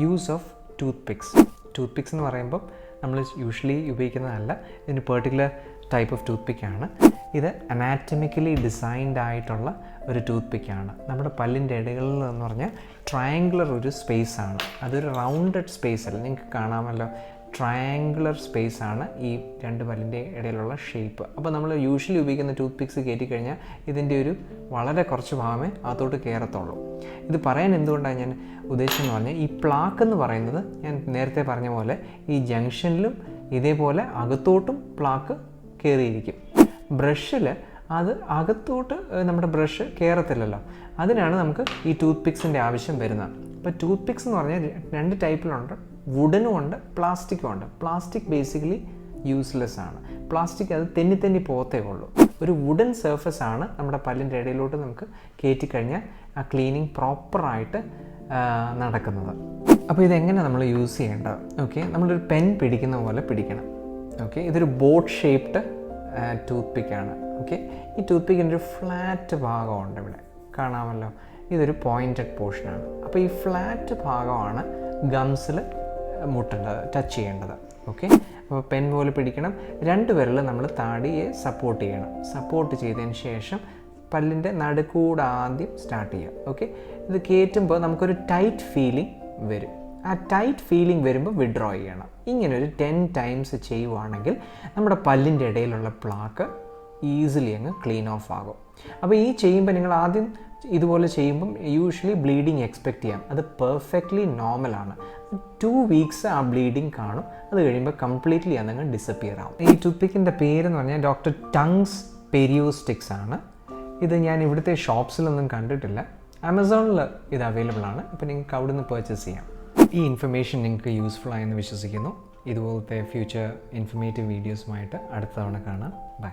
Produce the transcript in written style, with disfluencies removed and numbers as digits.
Use of tooth pics എന്ന് പറയുമ്പം നമ്മൾ യൂഷ്വലി ഉപയോഗിക്കുന്നതല്ല, ഇതിന് പെർട്ടിക്കുലർ ടൈപ്പ് ഓഫ് ടൂത്ത് പിക്കാണ്. ഇത് അനാറ്റമിക്കലി ഡിസൈൻഡ് ആയിട്ടുള്ള ഒരു ടൂത്ത് പിക്കാണ്. നമ്മുടെ പല്ലിൻ്റെ ഇടകളിൽ എന്ന് പറഞ്ഞാൽ ട്രയാങ്കുലർ ഒരു സ്പേസാണ്, അതൊരു റൗണ്ടഡ് സ്പേസ് അല്ല. നിങ്ങൾക്ക് കാണാമല്ലോ, ട്രയാങ്കുലർ സ്പേസാണ് ഈ രണ്ട് പല്ലിൻ്റെ ഇടയിലുള്ള ഷേപ്പ്. അപ്പോൾ നമ്മൾ യൂഷ്വലി ഉപയോഗിക്കുന്ന ടൂത്ത് പിക്സ് കയറ്റിക്കഴിഞ്ഞാൽ ഇതിൻ്റെ ഒരു വളരെ കുറച്ച് ഭാഗമേ അകത്തോട്ട് കയറത്തുള്ളൂ. ഇത് പറയാൻ എന്തുകൊണ്ടാണ് ഞാൻ ഉദ്ദേശിച്ചെന്ന് പറഞ്ഞാൽ, ഈ പ്ലാക്ക് എന്ന് പറയുന്നത് ഞാൻ നേരത്തെ പറഞ്ഞ പോലെ ഈ ജംഗ്ഷനിലും ഇതേപോലെ അകത്തോട്ടും പ്ലാക്ക് കയറിയിരിക്കും. ബ്രഷിൽ അത് അകത്തോട്ട് നമ്മുടെ ബ്രഷ് കയറത്തില്ലല്ലോ, അതിനാണ് നമുക്ക് ഈ ടൂത്ത് പിക്സിൻ്റെ ആവശ്യം വരുന്നത്. ഇപ്പോൾ ടൂത്ത് പിക്സ് എന്ന് പറഞ്ഞാൽ രണ്ട് ടൈപ്പിലുണ്ട്, വുഡനും ഉണ്ട്, പ്ലാസ്റ്റിക്കും ഉണ്ട്. പ്ലാസ്റ്റിക് ബേസിക്കലി യൂസ്ലെസ് ആണ്. പ്ലാസ്റ്റിക് അത് തെന്നി പോകത്തേ ഉള്ളൂ. ഒരു വുഡൻ സർഫസ് ആണ് നമ്മുടെ പല്ലിൻ്റെ ഇടയിലോട്ട് നമുക്ക് കയറ്റിക്കഴിഞ്ഞാൽ ആ ക്ലീനിങ് പ്രോപ്പറായിട്ട് നടക്കുന്നത്. അപ്പോൾ ഇതെങ്ങനെ നമ്മൾ യൂസ് ചെയ്യേണ്ടത്? ഓക്കെ, നമ്മളൊരു പെൻ പിടിക്കുന്ന പോലെ പിടിക്കണം. ഓക്കെ, ഇതൊരു ബോട്ട് ഷേപ്ഡ് ടൂത്ത് പിക്കാണ്. ഓക്കെ, ഈ ടൂത്ത് പിക്കിൻ്റെ ഒരു ഫ്ലാറ്റ് ഭാഗമുണ്ട്, ഇവിടെ കാണാമല്ലോ, ഇതൊരു പോയിൻറ്റഡ് പോർഷനാണ്. അപ്പോൾ ഈ ഫ്ലാറ്റ് ഭാഗമാണ് ഗംസിൽ മുട്ടേണ്ടത്, ടച്ച് ചെയ്യേണ്ടത്. ഓക്കെ, അപ്പോൾ പെൻ പോലെ പിടിക്കണം. രണ്ട് വിരൽ നമ്മൾ താടിയെ സപ്പോർട്ട് ചെയ്യണം. സപ്പോർട്ട് ചെയ്തതിന് ശേഷം പല്ലിൻ്റെ നടുക്കൂടെ ആദ്യം സ്റ്റാർട്ട് ചെയ്യുക. ഓക്കെ, ഇത് കയറ്റുമ്പോൾ നമുക്കൊരു ടൈറ്റ് ഫീലിംഗ് വരും. ആ ടൈറ്റ് ഫീലിംഗ് വരുമ്പോൾ വിഡ്രോ ചെയ്യണം. ഇങ്ങനെ ഒരു 10 ടൈംസ് ചെയ്യുവാണെങ്കിൽ നമ്മുടെ പല്ലിൻ്റെ ഇടയിലുള്ള പ്ലാക്ക് ഈസിലി അങ്ങ് ക്ലീൻ ഓഫ് ആകും. അപ്പോൾ ഈ ചെയ്യുമ്പോൾ നിങ്ങൾ ആദ്യം ഇതുപോലെ ചെയ്യുമ്പം യൂഷ്വലി ബ്ലീഡിങ് എക്സ്പെക്റ്റ് ചെയ്യാം. അത് പെർഫെക്റ്റ്ലി നോർമലാണ്. 2 വീക്സ് ആ ബ്ലീഡിങ് കാണും. അത് കഴിയുമ്പോൾ കംപ്ലീറ്റ്ലി അതങ്ങ് ഡിസപ്പിയർ ആവും. ഈ ടൂത്ത് പിക്കിൻ്റെ പേരെന്ന് പറഞ്ഞാൽ ഡോക്ടർ ടങ്സ് പെരിയോസ്റ്റിക്സ് ആണ്. ഇത് ഞാൻ ഇവിടുത്തെ ഷോപ്സിലൊന്നും കണ്ടിട്ടില്ല. ആമസോണിൽ ഇത് അവൈലബിൾ ആണ്. അപ്പോൾ നിങ്ങൾക്ക് അവിടെ നിന്ന് പർച്ചേസ് ചെയ്യാം. ഈ ഇൻഫർമേഷൻ നിങ്ങൾക്ക് യൂസ്ഫുൾ ആയെന്ന് വിശ്വസിക്കുന്നു. ഇതുപോലത്തെ ഫ്യൂച്ചർ ഇൻഫർമേറ്റീവ് വീഡിയോസുമായിട്ട് അടുത്ത തവണ കാണാം. ബൈ.